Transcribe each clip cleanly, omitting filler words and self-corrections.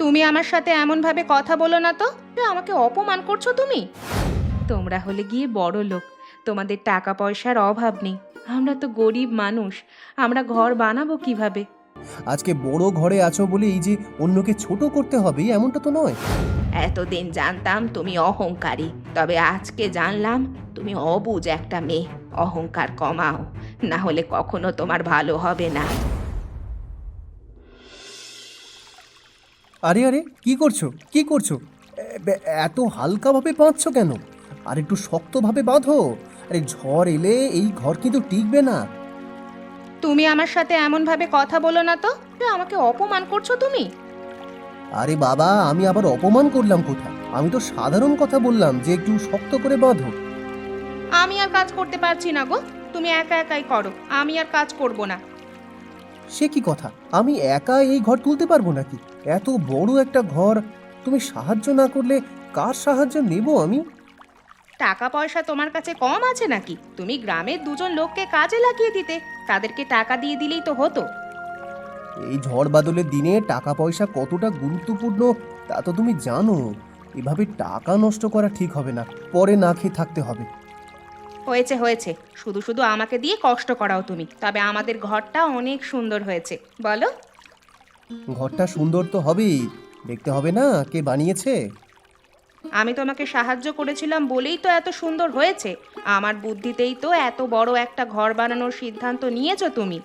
তুমি আমার সাথে এমন ভাবে কথা বলো না তো, যে আমাকে অপমান করছো তুমি। তোমরা হলে গিয়ে বড় লোক, তোমাদের টাকা পয়সার অভাব নেই। আমরা তো গরিব মানুষ, আমরা ঘর বানাবো কিভাবে? আজকে বড় ঘরে আছো বলে এই যে অন্যকে ছোট করতে হবে এমনটা তো নয়। এতদিন জানতাম তুমি অহংকারী, তবে আজকে জানলাম তুমি অবুঝ একটা মেয়ে। অহংকার কমাও, না হলে কখনো তোমার ভালো হবে না। আরে আরে, কি করছো কি করছো? এত হালকাভাবে বাঁধছো কেন? আর একটু শক্তভাবে বাঁধো। আরে ঝড় এলে এই ঘর কিন্তু টিকবে না। তুমি আমার সাথে এমন ভাবে কথা বলো না তো, যে আমাকে অপমান করছো তুমি। আরে বাবা, আমি আবার অপমান করলাম কোথায়? আমি তো সাধারণ কথা বললাম যে একটু শক্ত করে বাঁধো। আমি আর কাজ করতে পারছি না গো, তুমি একা একাই করো, আমি আর কাজ করব না। সে কি কথা? আমি একা এই ঘর তুলতে পারবো নাকি? এত বড় একটা ঘর তুমি সাহায্য না করলে কার সাহায্য নেব আমি? টাকা পয়সা তোমার কাছে কম আছে নাকি? তুমি গ্রামের দুজন লোককে কাজে লাগিয়ে দিতে, তাদেরকে টাকা দিয়ে দিলেই তো হতো। এই ঝড় বাদলের দিনে টাকা পয়সা কতটা গুরুত্বপূর্ণ তা তো তুমি জানো। এভাবে টাকা নষ্ট করা ঠিক হবে না, পরে না খেয়ে থাকতে হবে। হয়েছে হয়েছে, শুধু শুধু আমাকে দিয়ে কষ্ট করাও তুমি। তবে আমাদের ঘরটা অনেক সুন্দর হয়েছে, বলো। ঘরটা সুন্দর তো হবেই, দেখতে হবে না কে বানিয়েছে। আমি তোমাকে সাহায্য করেছিলাম বলেই তো এত সুন্দর হয়েছে। আমার বুদ্ধিতেই তো এত বড় একটা ঘর বানানোর সিদ্ধান্ত নিয়েছো তুমি।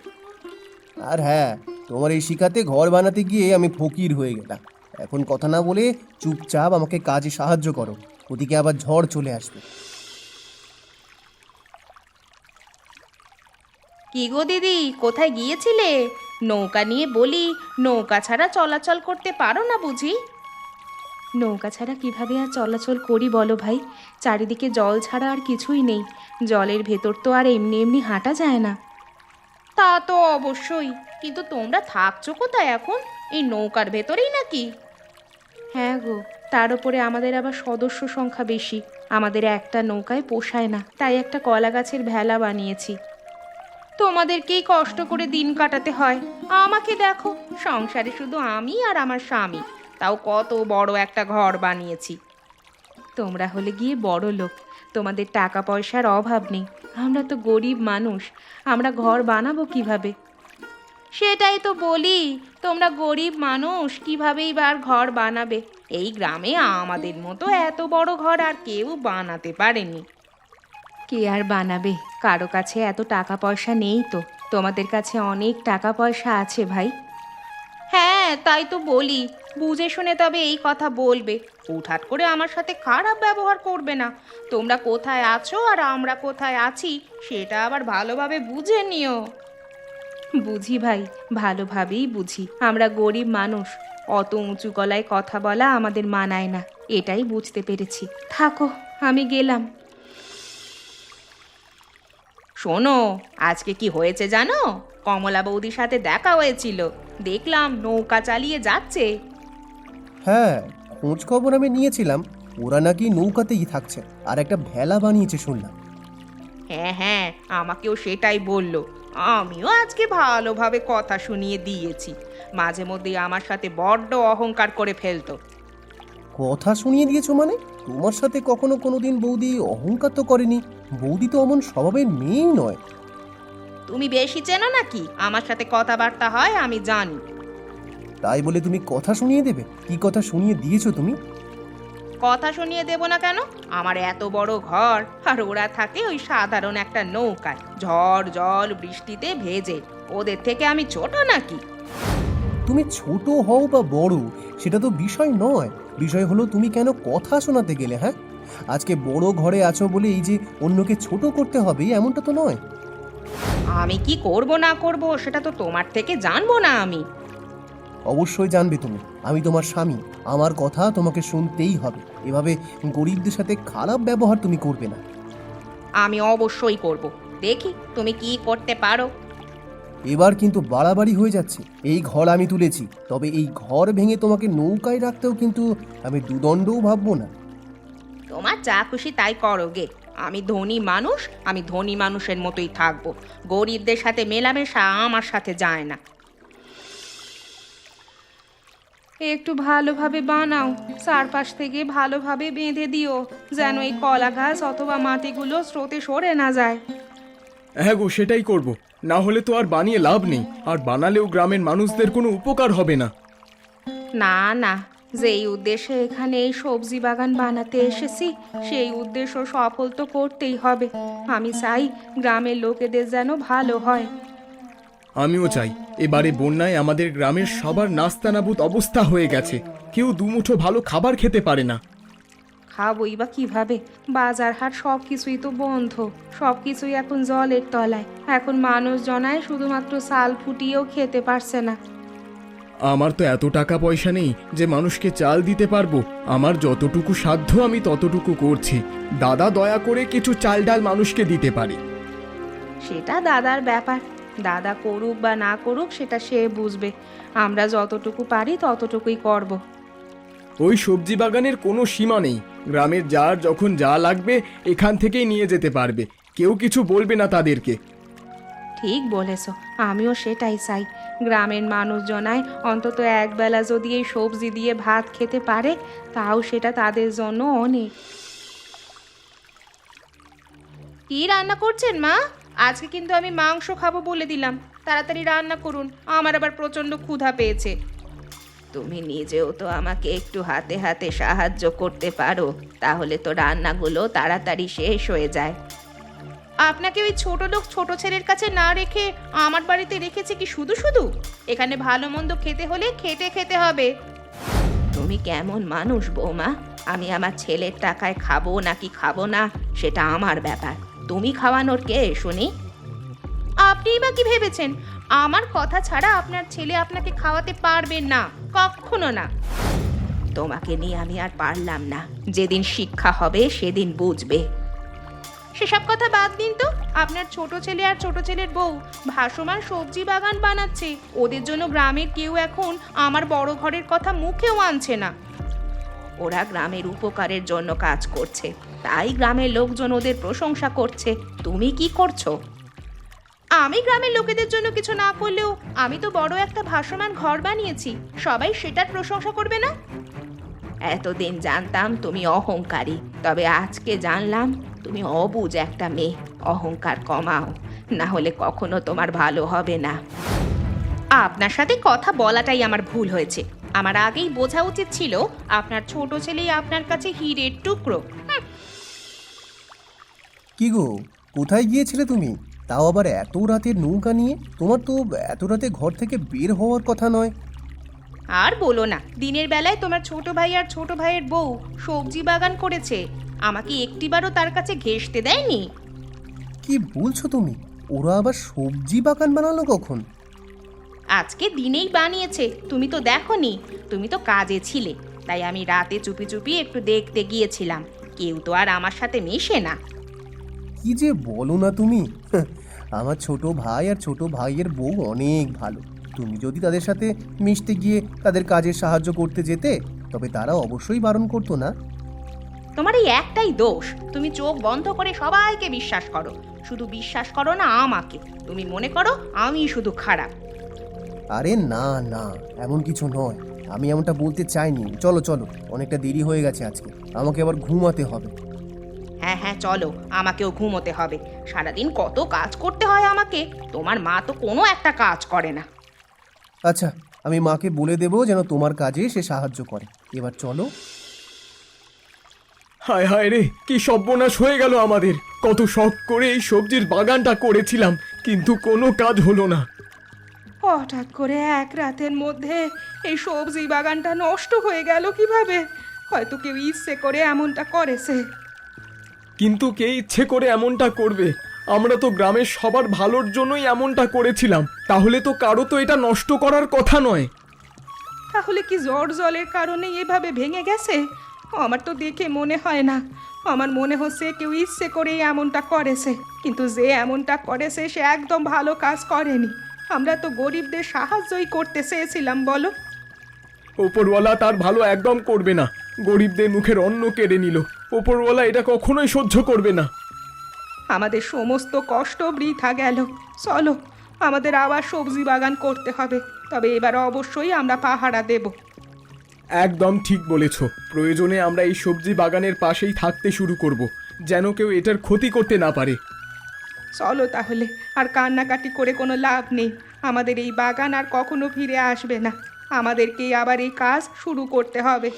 আর হ্যাঁ, তোমার এই শিখাতে ঘর বানাতে গিয়ে আমি ফকির হয়ে গেলাম। এখন কথা না বলে চুপচাপ আমাকে কাজে সাহায্য করো, ওদিকে আবার ঝড় চলে আসবে। কি গো দিদি, কোথায় গিয়েছিলে? নৌকা নিয়ে বলি, নৌকা ছাড়া চলাচল করতে পারো না বুঝি? নৌকা ছাড়া কিভাবে আর চলাচল করি বলো ভাই? চারিদিকে জল ছাড়া আর কিছুই নেই। জলের ভেতর তো আর এমনি এমনি হাঁটা যায় না। তা তো অবশ্যই, কিন্তু তোমরা থাকছো কোথায় এখন? এই নৌকার ভেতরেই নাকি? হ্যাঁ গো, তার উপরে আমাদের আবার সদস্য সংখ্যা বেশি। আমাদের একটা নৌকায় পোষায় না, তাই একটা কলা গাছের ভেলা বানিয়েছি। তোমাদেরকেই কষ্ট করে দিন কাটাতে হয়। আমাকে দেখো, সংসারে শুধু আমি আর আমার স্বামী, তাও কত বড় একটা ঘর বানিয়েছি। তোমরা হলে গিয়ে বড় লোক, তোমাদের টাকা পয়সার অভাব নেই। আমরা তো গরিব মানুষ, আমরা ঘর বানাবো কিভাবে? সেটাই তো বলি, তোমরা গরিব মানুষ, কিভাবেই বা আর ঘর বানাবে? এই গ্রামে আমাদের মতো এত বড় ঘর আর কেউ বানাতে পারেনি। কে আর বানাবে? কারো কাছে এত টাকা পয়সা নেই তো। তোমাদের কাছে অনেক টাকা পয়সা আছে ভাই। হ্যাঁ, তাই তো বলি, বুঝে শুনে তবে এই কথা বলবে। হুটহাট করে আমার সাথে খারাপ ব্যবহার করবে না। তোমরা কোথায় আছো আর আমরা কোথায় আছি, সেটা আবার ভালোভাবে বুঝে নিও। বুঝি ভাই, ভালোভাবেই বুঝি। আমরা গরিব মানুষ, অত উঁচু গলায় কথা বলা আমাদের মানায় না, এটাই বুঝতে পেরেছি। থাকো, আমি গেলাম। শোনো, আজকে কি হয়েছে জানো? কমলা বৌদির সাথে দেখা হয়েছিল, দেখলাম নৌকা চালিয়ে যাচ্ছে। হ্যাঁ, খোঁজ খবর আমি নিয়েছিলাম। ওরা নাকি নৌকাতেই থাকছে আর একটা ভেলা বানিয়েছে শুনলাম। হ্যাঁ হ্যাঁ, আমাকেও সেটাই বলল। আমিও আজকে ভালোভাবে কথা শুনিয়ে দিয়েছি। মাঝে মধ্যে আমার সাথে বড্ড অহংকার করে ফেলতো। কথা শুনিয়ে দিয়েছো মানে? তোমার সাথে কখনো কোনোদিন বৌদি অহংকার তো করেনি। বৌদি তো অমন স্বভাবের মেয়েই নয়। তুমি বেশি চেনো নাকি? আমার সাথে কথাবার্তা হয় আমি জানি। তাই বলে তুমি কথা শুনিয়ে দেবে? কি কথা শুনিয়ে দিয়েছো তুমি? কথা শুনিয়ে দেব না কেন? আমার এত বড় ঘর, আর ওরা থাকে ওই সাধারণ একটা নৌকায়, ঝড় জল বৃষ্টিতে ভেজে। ওদের থেকে আমি ছোট নাকি? তুমি ছোট হও বা বড়, সেটা তো বিষয় নয়। বিষয় হলো তুমি কেন কথা শোনাতে গেলে। হ্যাঁ, আজকে বড় ঘরে আছো বলে এই যে অন্যকে ছোট করতে হবে এমনটা তো নয়। আমি কি করব না করব সেটা তো তোমার থেকে জানবো না আমি? অবশ্যই জানবে তুমি, আমি তোমার স্বামী। আমার কথা তোমাকে শুনতেই হবে। এভাবে গরিবদের সাথে খারাপ ব্যবহার তুমি করবে না। আমি অবশ্যই করব, দেখি তুমি কি করতে পারো। এবার কিন্তু বাড়াবাড়ি হয়ে যাচ্ছে। এই ঘর আমি তুলেছি, তবে এই ঘর ভেঙে তোমাকে নৌকায় রাখতেও কিন্তু আমি দুদণ্ডও ভাববো না। তোমার যা খুশি তাই করো গে। আমি ধনী মানুষ, আমি ধনী মানুষের মতোই থাকবো। গরিবদের সাথে মেলামেশা আমার সাথে যায় না। একটু ভালোভাবে বানাও, চারপাশ থেকে ভালোভাবে বেঁধে দিও, যেন এই কলা গাছ অথবা মাটিগুলো স্রোতে সরে না যায়। হ্যাঁ গো, সেটাই করব। না হলে তো আর বানিয়ে লাভ নেই, আর বানালেও গ্রামের মানুষদের কোনো উপকার হবে না। না না, যেই উদ্দেশ্যে এখানে এই সবজি বাগান বানাতে এসেছি সেই উদ্দেশ্য সফল তো করতেই হবে। আমি চাই গ্রামের লোকেদের যেন ভালো হয়। আমিও চাই। এবারে বন্যায় আমাদের গ্রামের সবার নাস্তানাবুদ অবস্থা হয়ে গেছে, কেউ দুমুঠো ভালো খাবার খেতে পারে না। খাবই বা কিভাবে? বাজার হাট সব কিছুই তো বন্ধ, সব কিছুই এখন জলের তলায়। এখন মানুষ জনায় শুধুমাত্র চাল ফুটিয়েও খেতে পারছে না। আমার তো এত টাকা পয়সা নেই যে মানুষকে চাল দিতে পারবো। আমার যতটুকু সাধ্য আমি ততটুকু করছি। দাদা দয়া করে কিছু চাল ডাল মানুষকে দিতে পারে। সেটা দাদার ব্যাপার, দাদা করুক বা না করুক সেটা সে বুঝবে। আমরা যতটুকু পারি ততটুকুই করব। ওই সবজি বাগানের কোনো সীমা নেই। গ্রামের যার যখন যা লাগবে এখান থেকেই নিয়ে যেতে পারবে, কেউ কিছু বলবে না তাদেরকে। ঠিক বলেছ, আমিও সেটাই চাই। গ্রামের মানুষজনায় অন্তত একবেলা যদি এই সবজি দিয়ে ভাত খেতে পারে, তাও সেটা তাদের জন্য অনেক। কি রান্না করছেন মা? আজকে কিন্তু আমি মাংস খাবো বলে দিলাম, তাড়াতাড়ি রান্না করুন, আমার আবার প্রচণ্ড ক্ষুধা পেয়েছে। তুমি নিজেও তো আমাকে একটু হাতে হাতে সাহায্য করতে পারো, তাহলে তো রান্নাগুলো তাড়াতাড়ি শেষ হয়ে যায়। আপনাকে ওই ছোট লোক ছোট ছেলের কাছে না রেখে আমার বাড়িতে রেখেছে কি শুধু শুধু? এখানে ভালো মন্দ খেতে হলে খেটে খেতে হবে। তুমি কেমন মানুষ বৌমা? আমি আমার ছেলের টাকায় খাবো নাকি খাবো না সেটা আমার ব্যাপার, তুমি খাওয়ানোর কে শুনি? আপনিই বা কি ভেবেছেন আমার কথা ছাড়া আপনার ছেলে আপনাকে খাওয়াতে পারবেন না? কখনো না। তোমাকে নিয়ে আমি আর পারলাম না, যেদিন শিক্ষা হবে সেদিন বুঝবে। সেসব কথা বাদ দিন তো। আপনার ছোট ছেলে আর ছোট ছেলের বউ ভাসমান সবজি বাগান বানাচ্ছে, ওদের জন্য গ্রামের কেউ এখন আমার বড় ঘরের কথা মুখেও আনছে না। ওরা গ্রামের উপকারের জন্য কাজ করছে, তাই গ্রামের লোকজন ওদের প্রশংসা করছে। তুমি কি করছো? আমি গ্রামের লোকেদের জন্য কিছু না করলেও আমি তো বড় একটা ভাসমান ঘর বানিয়েছি, সবাই সেটার প্রশংসা করবে না? এতদিন জানতাম তুমি অহংকারী, তবে আজকে জানলাম তুমি অবুঝ একটা মেয়ে। অহংকার কমাও, না হলে কখনো তোমার ভালো হবে না। আপনার সাথে কথা বলাটাই আমার ভুল হয়েছে। আমার আগেই বোঝা উচিত ছিল আপনার ছোট ছেলেই আপনার কাছে হীরের টুকরো। কি গো, কোথায় গিয়েছিলে তুমি? তাও আবার এত রাতের নৌকা নিয়ে? তোমার তো এত রাতে ঘর থেকে বের হওয়ার কথা নয়। আর বলো না, দিনের বেলায় তোমার ছোট ভাই আর ছোট ভাইয়ের বউ সবজি বাগান করেছে, আমাকে একটিবারও তার কাছে ঘেঁষতে দেয়নি। কি বলছো তুমি? ওরা আবার সবজি বাগান বানালো কখন? আজকে দিনেই বানিয়েছে, তুমি তো দেখোনি, তুমি তো কাজে ছিলে, তাই আমি রাতে চুপি চুপি একটু দেখতে গিয়েছিলাম। কেউ তো আর আমার সাথে মেশে না। কি যে বলো না তুমি! আমার ছোট ভাই আর ছোট ভাইয়ের বউ অনেক ভালো। তুমি যদি তাদের সাথে মিশতে গিয়ে তাদের কাজে সাহায্য করতে যেতে, তবে তারা অবশ্যই বারণ করতো না। তোমার এই একটাই দোষ, তুমি চোখ বন্ধ করে সবাইকে বিশ্বাস করো। শুধু বিশ্বাস করো না আমাকে, তুমি মনে করো আমি শুধু খারাপ। আরে না না, এমন কিছু নয়। আমি এমনটা বলতে চাইনি। চলো চলো, অনেকটা দেরি হয়ে গেছে আজকে, আমাকে আবার ঘুমাতে হবে। হ্যাঁ হ্যাঁ চলো, আমাকেও ঘুমোতে হবে। সারাদিন কত কাজ করতে হয় আমাকে, তোমার মা তো কোনো একটা কাজ করে না। আচ্ছা, আমি মাকে বলে দেবো যেন তোমার কাজে সে সাহায্য করে। এবার চলো। হায় হায় রে, কি সর্বনাশ হয়ে গেল আমাদের! কত শখ করে এই সবজির বাগানটা করেছিলাম, কিন্তু কোনো কাজ হলো না। হঠাৎ করে এক রাতের মধ্যে এই সবজি বাগানটা নষ্ট হয়ে গেল কিভাবে? হয়তো কেউ ইচ্ছে করে এমনটা করেছে। কিন্তু কে ইচ্ছে করে এমনটা করবে? আমরা তো গ্রামের সবার ভালোর জন্যই এমনটা করেছিলাম, তাহলে তো কারো তো এটা নষ্ট করার কথা নয়। তাহলে কি ঝড় জলের কারণে এভাবে ভেঙে গেছে? আমার তো দেখে মনে হয় না। আমার মনে হচ্ছে কেউ ইচ্ছে করেই এমনটা করেছে, কিন্তু যে এমনটা করেছে সে একদম ভালো কাজ করেনি। আমরা তো গরিবদের সাহায্যই করতে চেয়েছিলাম, বলো? ওপরওয়ালা তার ভালো একদম করবে না, গরিবদের মুখের অন্ন কেড়ে নিল। ওপরওয়ালা এটা কখনোই সহ্য করবে না। আমাদের সমস্ত কষ্ট বৃথা গেল। চলো, আমাদের আবার সবজি বাগান করতে হবে, তবে এবার অবশ্যই আমরা পাহারা দেব। একদম ঠিক বলেছ। প্রয়োজনে আমরা এই সবজি বাগানের পাশেই থাকতে শুরু করব, যেন কেউ এটার ক্ষতি করতে না পারে। চলো তাহলে, আর কান্নাকাটি করে কোনো লাভ নেই। আমাদের এই বাগান আর কখনো ফিরে আসবে না। আমাদেরকেই আবার এই কাজ শুরু করতে হবে।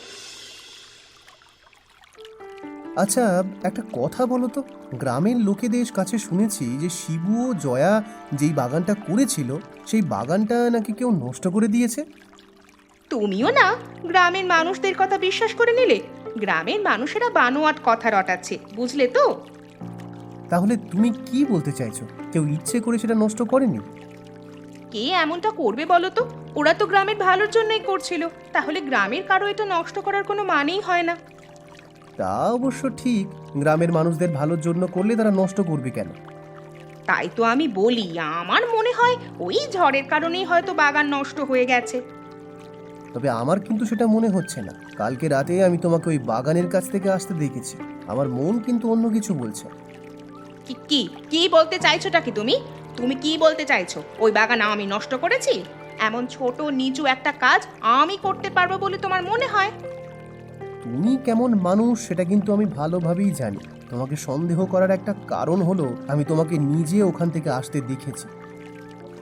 আচ্ছা, একটা কথা বলো তো, গ্রামের লোকেদের কাছে শুনেছি যে শিবু ও জয়া যেই বাগানটা করেছিল সেই বাগানটা নাকি কেউ নষ্ট করে দিয়েছে। তুমিও না গ্রামের মানুষদের কথা বিশ্বাস করে নিলে? গ্রামের মানুষেরা বানোয়াট কথা রটাচ্ছে, বুঝলে তো? তাহলে তুমি কি বলতে চাইছো, কেউ ইচ্ছে করে সেটা নষ্ট করেনি? কে এমনটা করবে বলো তো? ওরা তো গ্রামের ভালোর জন্যই করছিল, তাহলে গ্রামের কারো এটা নষ্ট করার কোনো মানেই হয় না। তা অবশ্য ঠিক, গ্রামের মানুষদের ভালোর জন্য করলে তারা নষ্ট করবে কেন? তাই তো আমি বলি, আমার মনে হয় ওই ঝড়ের কারণেই হয়তো বাগান নষ্ট হয়ে গেছে। তবে আমার কিন্তু সেটা মনে হচ্ছে না। কালকে রাতে আমি তোমাকে ওই বাগানের কাছ থেকে আসতে দেখেছি। আমার মন কিন্তু অন্য কিছু বলছে। কি কি কি বলতে চাইছোটা কি তুমি? তুমি কি বলতে চাইছো ওই বাগান আমি নষ্ট করেছি? এমন ছোট নিচু একটা কাজ আমি করতে পারবো বলে তোমার মনে হয়? তুমি কেমন মানুষ সেটা কিন্তু আমি ভালোভাবেই জানি। তোমাকে সন্দেহ করার একটা কারণ হলো আমি তোমাকে নিজে ওখান থেকে আসতে দেখেছি।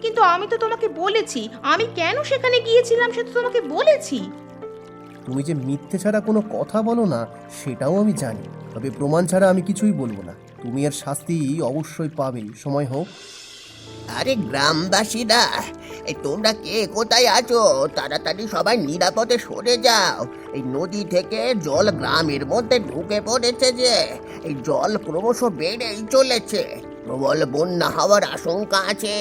কিন্তু আমি তো তোমাকে বলেছি আমি কেন সেখানে গিয়েছিলাম, সেটা তো তোমাকে বলেছি। তুমি যে মিথ্যে ছাড়া কোনো কথা বলো না সেটাও আমি জানি, তবে প্রমাণ ছাড়া আমি কিছুই বলবো না। তুমি এর শাস্তি অবশ্যই পাবে, সময় হোক। আরে গ্রামবাসীরা, এই তোমরা কে কোথায় আছো? তাড়াতাড়ি সবাই নিরাপদে সরে যাও। এই নদী থেকে জল গ্রামের মধ্যে ঢুকে পড়েছে, যে এই জল ক্রমশ বেড়েই চলেছে। প্রবল বন্যা হওয়ার আশঙ্কা আছে।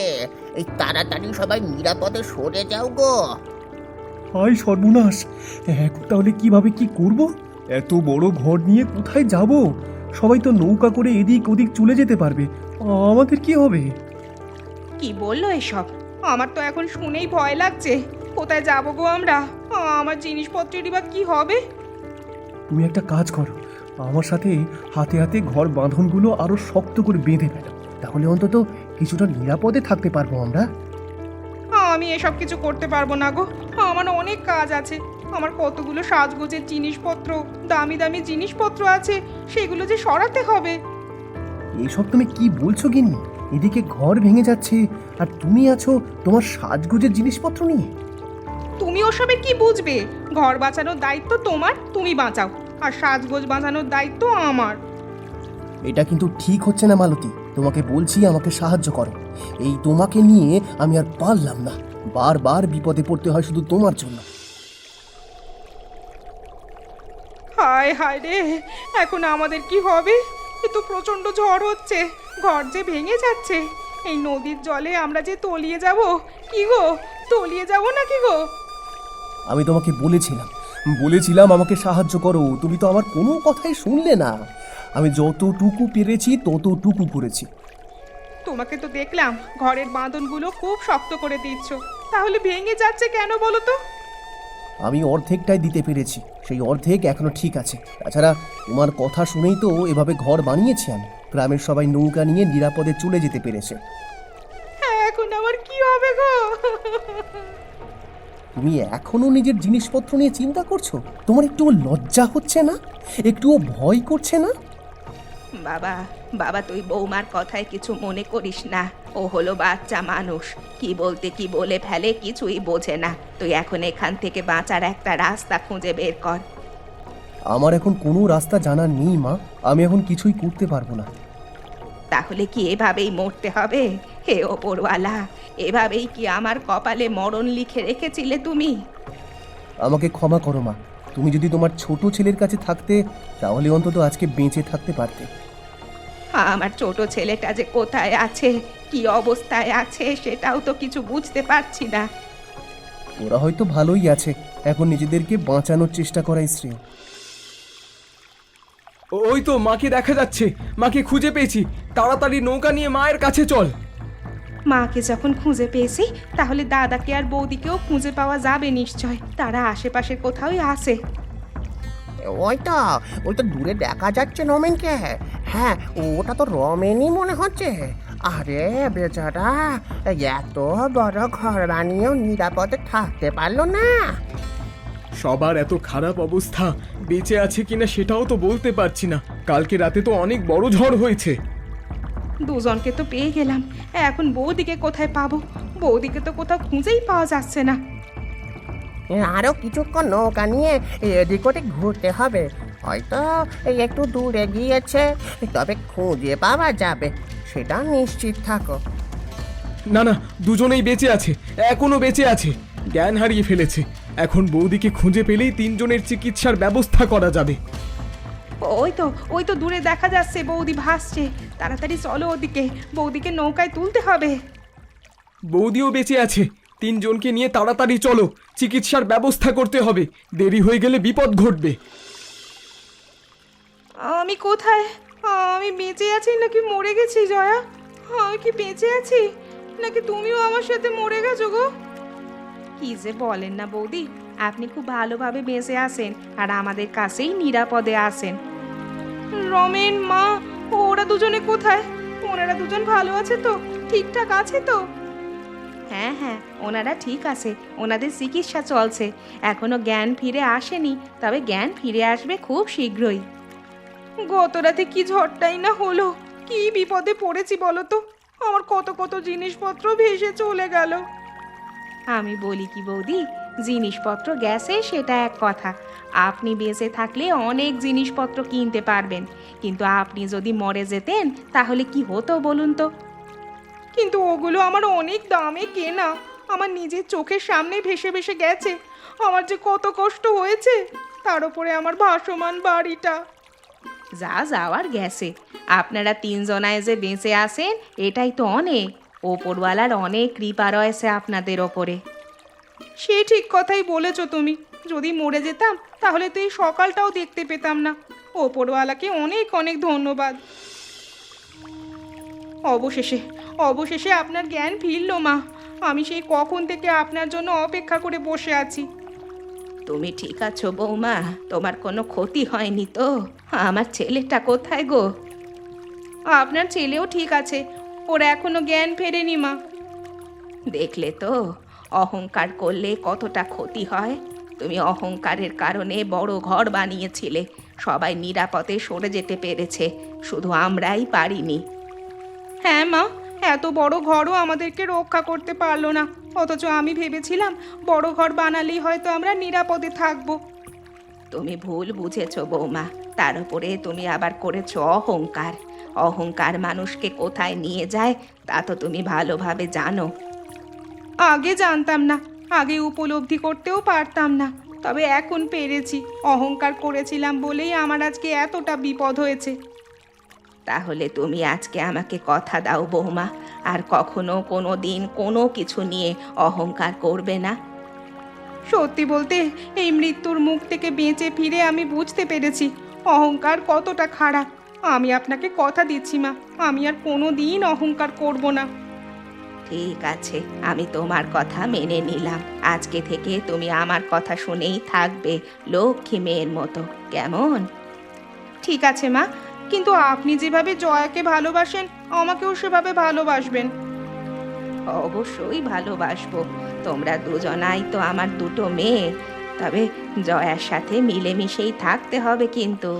এই তাড়াতাড়ি সবাই নিরাপদে সরে যাও গো। হায় সর্বনাশ, এখন তাহলে কিভাবে কি করব? এত বড় ঘর নিয়ে কোথায় যাব? সবাই তো নৌকা করে এদিক ওদিক চলে যেতে পারবে, আমাদের কি হবে? কি বললো এসব? আমার তো এখন শুনেই ভয় লাগছে। কোথায় যাবো গো আমরা? আমার জিনিসপত্রেরই বা কি হবে? তুমি একটা কাজ করো, আমার সাথে হাতে হাতে ঘর বাঁধনগুলো আরো শক্ত করে বেঁধে ফেলো, তাহলে অন্তত কিছুটা নিরাপদে থাকতে পারবো আমরা। আমি এসব কিছু করতে পারবো না গো। আমার অনেক কাজ আছে। আমার কতগুলো সাজগোজের জিনিসপত্র, দামি দামি জিনিসপত্র আছে, সেগুলো যে সরাতে হবে। এইসব তুমি কি বলছো গিন্নি? এদিকে ঘর ভেঙে যাচ্ছে আর তুমি আছো তোমার সাজগোজের জিনিসপত্র নিয়ে। তুমি ওসবের কি বুঝবে? ঘর বাঁচানোর দায়িত্ব তোমার, তুমি বাঁচাও। আর সাজগোজ বাঁচানোর দায়িত্ব আমার। এটা কিন্তু ঠিক হচ্ছে না মালতী, তোমাকে বলছি আমাকে সাহায্য করো। এই তোমাকে নিয়ে আমি আর পারলাম না, বারবার বিপদে পড়তে হয় শুধু তোমার জন্য। হায় হায় রে, এখন আমাদের কি হবে? এ তো প্রচন্ড ঝড় হচ্ছে, ঘর যে ভেঙে যাচ্ছে। এই নদীর জলে আমরা যে তলিয়ে যাব। কি গো, তলিয়ে যাব নাকি গো? আমি তোমাকে বলেছিলাম আমাকে সাহায্য করো, তুমি তো আমার কোনো কথাই শুনলে না। আমি যতটুকু পেরেছি ততটুকু করেছি। তোমাকে তো দেখলাম ঘরের বাঁধনগুলো খুব শক্ত করে দিচ্ছ, তাহলে ভেঙে যাচ্ছে কেন বলো তো? আমি অর্ধেকটাই দিতে পেরেছি, সেই অর্ধেক এখনো ঠিক আছে। তাছাড়া তোমার কথা শুনেই তো এভাবে ঘর বানিয়েছি আমি। গ্রামের সবাই নৌকা নিয়ে নিরাপদে চলে যেতে পেরেছে। এখন আমার কি হবে গো? তুমি এখনো নিজের জিনিসপত্র নিয়ে চিন্তা করছো? তোমার একটুও লজ্জা হচ্ছে না? একটুও ভয় করছে না? বাবা বাবা, তুই বৌমার কথায় কিছু মনে করিস না। ও হলো বাচ্চা মানুষ, কি বলতে কি বলে ফেলে কিছুই বোঝে না। তুই এখন এখান থেকে বাঁচার একটা রাস্তা খুঁজে বের কর। আমার এখন কোনো রাস্তা জানা নেই মা, আমি এখন কিছুই করতে পারবো না। তাহলে কি এভাবেই মরতে হবে? হে ওপরওয়ালা, এভাবেই কি আমার কপালে মরণ লিখে রেখেছিলে তুমি? আমাকে ক্ষমা করো মা, তুমি যদি তোমার ছোট ছেলের কাছে থাকতে তাহলে অন্তত আজকে বেঁচে থাকতে পারতে। আমার ছোট ছেলেটা যে কোথায় আছে, কি অবস্থায় আছে, সেটাও তো কিছু বুঝতে পারছি না। ওরা হয়তো ভালোই আছে, এখন নিজেদেরকে বাঁচানোর চেষ্টা করাই শ্রেয়। ওই তো মাকে দেখা যাচ্ছে, মাকে খুঁজে পেয়েছি। তাড়াতাড়ি নৌকা নিয়ে মায়ের কাছে চল। মাকে যখন খুঁজে পেয়েছি, তাহলে দাদাকে আর বৌদিকেও খুঁজে পাওয়া যাবে নিশ্চয়। তারা আশেপাশের কোথাওই আছে। ওইটা দূরে দেখা যাচ্ছে রমেনকে। হ্যাঁ, ওটা তো রমেনই মনে হচ্ছে। আরে বেচারা, এত বড় ঘর বানিয়েও নিরাপদে থাকতে পারলো না। সবার এত খারাপ অবস্থা, বেঁচে আছে কিনা সেটাও তো বলতে পারছি না। কালকে রাতে তো অনেক বড় ঝড় হয়েছে। দুজনকে তো পেয়ে গেলাম, এখন বৌদিকে কোথায় পাবো? বৌদিকে তো কোথাও খুঁজেই পাওয়া যাচ্ছে না। আরো কিছুক্ষণ নৌকা নিয়ে এদিক ওদিক ঘুরতে হবে। হয়তো একটু দূরে গিয়েছে, তবে খুঁজে পাওয়া যাবে, সেটা নিশ্চিত থাকো। না না, দুজনেই বেঁচে আছে, এখনো বেঁচে আছে। জ্ঞান হারিয়ে ফেলেছে। এখন বৌদিকে খুঁজে পেলেই তিনজনের চিকিৎসার ব্যবস্থা করা যাবে। ওই তো দূরে দেখা যাচ্ছে বৌদি ভাসছে। তাড়াতাড়ি চলো ওদিকে, বৌদিকে নৌকায় তুলতে হবে। বৌদিও বেঁচে আছে। তিনজনকে নিয়ে তাড়াতাড়ি চলো, চিকিৎসার ব্যবস্থা করতে হবে। দেরি হয়ে গেলে বিপদ ঘটবে। আমি কোথায়? আমি বেঁচে আছি নাকি মরে গেছি জয়া? আমি কি বেঁচে আছি নাকি তুমিও আমার সাথে মরে গেছো গো? কি যে বলেন না বৌদি, আপনি খুব ভালোভাবে বেঁচে আছেন আর আমাদের কাছেই নিরাপদে আছেন। রমেন, মা, ওরা দুজনে কোথায়? ওনারা দুজন ভালো আছে তো? ঠিকঠাক আছে তো? হ্যাঁ হ্যাঁ, ওনারা ঠিক আছে। ওনাদের চিকিৎসা চলছে। এখনো জ্ঞান ফিরে আসেনি, তবে জ্ঞান ফিরে আসবে খুব শীঘ্রই। গত রাতে কি ঝড়টাই না হলো! কি বিপদে পড়েছি বলো তো! আমার কত কত জিনিসপত্র ভেসে চলে গেল। আমি বলি কি বৌদি, জিনিসপত্র গেছে সেটা এক কথা, আপনি বেঁচে থাকলে অনেক জিনিসপত্র কিনতে পারবেন, কিন্তু আপনি যদি মরে যেতেন তাহলে কি হতো বলুন তো? কিন্তু ওগুলো আমার অনেক দামে কেনা, আমার নিজের চোখের সামনে ভেসে ভেসে গেছে। আমার যে কত কষ্ট হয়েছে, তার উপরে আমার ভাসমান বাড়িটা। যা যাওয়ার গেছে, আপনারা তিনজনায় যে বেঁচে আছেন এটাই তো অনেক। ওপরওয়ালার অনেক কৃপা রয়েছে আপনাদের ওপরে। সে ঠিক কথাই বলেছো তুমি। যদি মরে যেতাম তাহলে তো এই সকালটাও দেখতে পেতাম না। ওপরওয়ালাকে অনেক অনেক ধন্যবাদ। অবশেষে অবশেষে আপনার জ্ঞান ফিরল মা। আমি সেই কখন থেকে আপনার জন্য অপেক্ষা করে বসে আছি। তুমি ঠিক আছো বৌমা? তোমার কোনো ক্ষতি হয়নি তো? আমার ছেলেটা কোথায় গো? আপনার ছেলেও ঠিক আছে, ওর এখনো জ্ঞান ফেরেনি মা। দেখলে তো, অহংকার করলে কতটা ক্ষতি হয়। তুমি অহংকারের কারণে বড় ঘর বানিয়েছিলে, সবাই নিরাপদে সরে যেতে পেরেছে, শুধু আমরাই পারিনি। হ্যাঁ মা, এত বড় ঘরও আমাদেরকে রক্ষা করতে পারলো না, অথচ আমি ভেবেছিলাম বড় ঘর বানালেই হয়তো আমরা নিরাপদে থাকবো। তুমি ভুল বুঝেছো বৌমা, তার উপরে তুমি আবার করেছো অহংকার। অহংকার মানুষকে কোথায় নিয়ে যায় তা তো তুমি ভালোভাবে জানো। আগে জানতাম না, আগে উপলব্ধি করতেও পারতাম না, তবে এখন পেরেছি। অহংকার করেছিলাম বলেই আমার আজকে এতটা বিপদ হয়েছে। তাহলে তুমি আজকে আমাকে কথা দাও বৌমা, আর কখনো কোনো দিন কোনো কিছু নিয়ে অহংকার করবে না। সত্যি বলতে, এই মৃত্যুর মুখ থেকে বেঁচে ফিরে আমি বুঝতে পেরেছি অহংকার কতটা খারাপ। আমি আপনাকে কথা দিচ্ছি মা, আমি আর কোনো দিন অহংকার করব না। ঠিক আছে, আমি তোমার কথা মেনে নিলাম। আজকে থেকে তুমি আমার কথা শুনেই থাকবে, লক্ষ্মী মেয়ের মতো, কেমন? ঠিক আছে মা, কিন্তু আপনি যেভাবে জয়াকে ভালোবাসেন আমাকেও সেভাবে ভালোবাসবেন। অবশ্যই ভালোবাসবো, তোমরা দুজনাই তো আমার দুটো মেয়ে। তবে জয়ার সাথে মিলেমিশেই থাকতে হবে কিন্তু।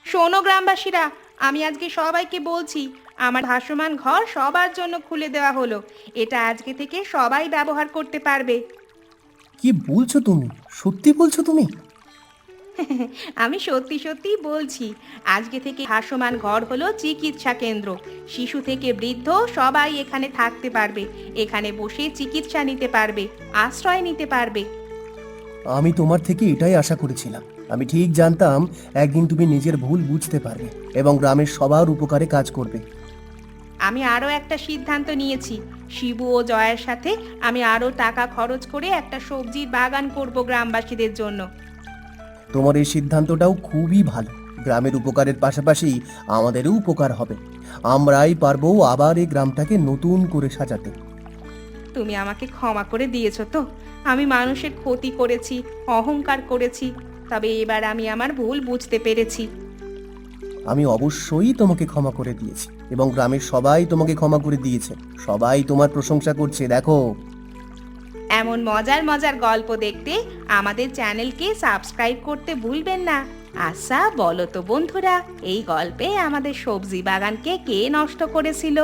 শোনো গ্রামবাসীরা, আমি আজকে সবাইকে বলছি, আমার ভাসমান ঘর সবার জন্য খুলে দেওয়া হলো। এটা আজকে থেকে সবাই ব্যবহার করতে পারবে। কি বলছো তুমি? সত্যি বলছো তুমি? আমি সত্যি সত্যি বলছি, আজকে থেকে ভাসমান ঘর হলো চিকিৎসা কেন্দ্র। শিশু থেকে বৃদ্ধ সবাই এখানে থাকতে পারবে, এখানে বসে চিকিৎসা নিতে পারবে, আশ্রয় নিতে পারবে। আমি তোমার থেকে এটাই আশা করেছিলাম। আমি ঠিক জানতাম একদিন তুমি নিজের ভুল বুঝতে পারবে এবং গ্রামের সবার উপকারে কাজ করবে। আমি আরও একটা সিদ্ধান্ত নিয়েছি, শিবু ও জয়ের সাথে আমি আরও টাকা খরচ করে একটা সবজির বাগান করব গ্রামবাসীদের জন্য। তোমার এই সিদ্ধান্তটাও খুবই ভালো। গ্রামের উপকারের পাশাপাশি আমাদেরও উপকার হবে। আমরাই পারবো আবার এই গ্রামটাকে নতুন করে সাজাতে। তুমি আমাকে ক্ষমা করে দিয়েছো তো? আমি মানুষের ক্ষতি করেছি, অহংকার করেছি, তবে এবার আমি আমার ভুল বুঝতে পেরেছি। আমি অবশ্যই তোমাকে ক্ষমা করে দিয়েছি এবং গ্রামের সবাই তোমাকে ক্ষমা করে দিয়েছে। সবাই তোমার প্রশংসা করছে, দেখো। এমন মজার মজার গল্প দেখতে আমাদের চ্যানেলকে সাবস্ক্রাইব করতে ভুলবেন না। আচ্ছা বলো তো বন্ধুরা, এই গল্পে আমাদের সবজি বাগানকে কে নষ্ট করেছিল?